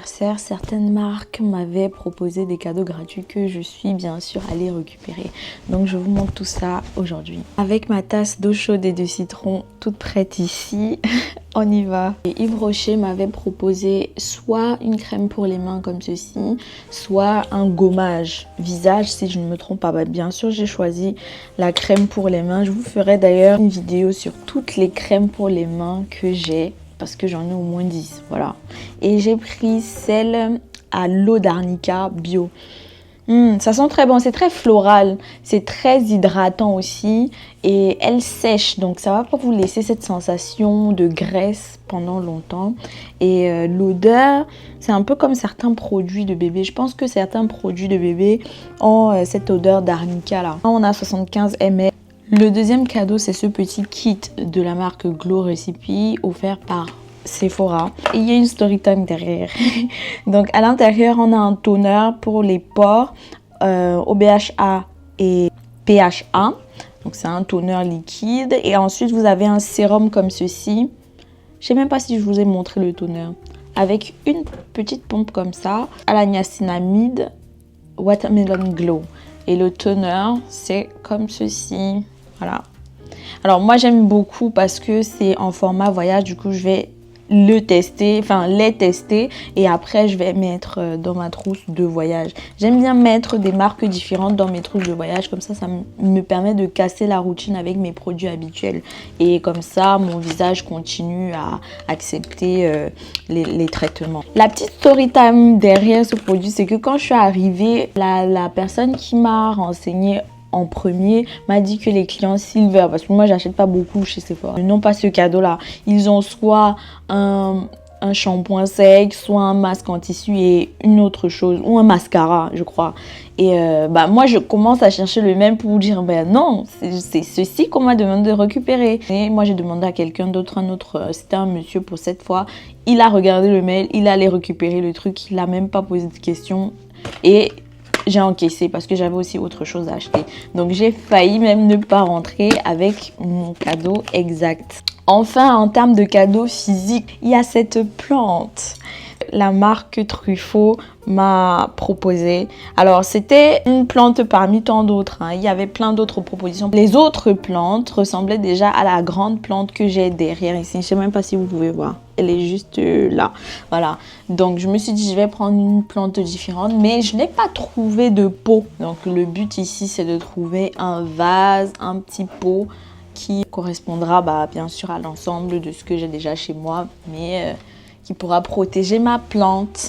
anniversaire, certaines marques m'avaient proposé des cadeaux gratuits que je suis bien sûr allée récupérer. Donc je vous montre tout ça aujourd'hui. Avec ma tasse d'eau chaude et de citron toute prête ici, on y va. Et Yves Rocher m'avait proposé soit une crème pour les mains comme ceci, soit un gommage visage si je ne me trompe pas. Bah, bien sûr j'ai choisi la crème pour les mains. Je vous ferai d'ailleurs une vidéo sur toutes les crèmes pour les mains que j'ai, parce que j'en ai au moins 10, voilà. Et j'ai pris celle à l'eau d'arnica bio. Ça sent très bon, c'est très floral, c'est très hydratant aussi et elle sèche, donc ça va pas vous laisser cette sensation de graisse pendant longtemps. Et l'odeur, c'est un peu comme certains produits de bébé. Je pense que certains produits de bébé ont cette odeur d'arnica là. On a 75 ml. Le deuxième cadeau, c'est ce petit kit de la marque Glow Recipe offert par Sephora. Et il y a une story time derrière. Donc à l'intérieur, on a un toner pour les pores, OBHA et PHA. Donc c'est un toner liquide. Et ensuite, vous avez un sérum comme ceci. Je sais même pas si je vous ai montré le toner. Avec une petite pompe comme ça, à la niacinamide Watermelon Glow. Et le toner, c'est comme ceci. Voilà. Alors moi j'aime beaucoup parce que c'est en format voyage, du coup je vais les tester et après je vais mettre dans ma trousse de voyage. J'aime bien mettre des marques différentes dans mes trousses de voyage, comme ça me permet de casser la routine avec mes produits habituels et comme ça mon visage continue à accepter les traitements. La petite story time derrière ce produit, c'est que quand je suis arrivée, la personne qui m'a renseigné en premier m'a dit que les clients Silver, parce que moi j'achète pas beaucoup chez Sephora, n'ont pas ce cadeau là. Ils ont soit un shampoing sec, soit un masque en tissu et une autre chose, ou un mascara je crois. Et moi je commence à chercher le même pour vous dire ben non, c'est ceci qu'on m'a demandé de récupérer. Et moi j'ai demandé à quelqu'un d'autre, c'était un monsieur pour cette fois. Il a regardé le mail, il allait récupérer le truc, il a même pas posé de questions et j'ai encaissé parce que j'avais aussi autre chose à acheter. Donc j'ai failli même ne pas rentrer avec mon cadeau exact. Enfin, en termes de cadeaux physiques, il y a cette plante. La marque Truffaut m'a proposé. Alors c'était une plante parmi tant d'autres, hein. Il y avait plein d'autres propositions. Les autres plantes ressemblaient déjà à la grande plante que j'ai derrière ici. Je ne sais même pas si vous pouvez voir. Elle est juste là. Voilà. Donc je me suis dit je vais prendre une plante différente. Mais je n'ai pas trouvé de pot. Donc le but ici c'est de trouver un vase, un petit pot qui correspondra bien sûr à l'ensemble de ce que j'ai déjà chez moi. Mais qui pourra protéger ma plante.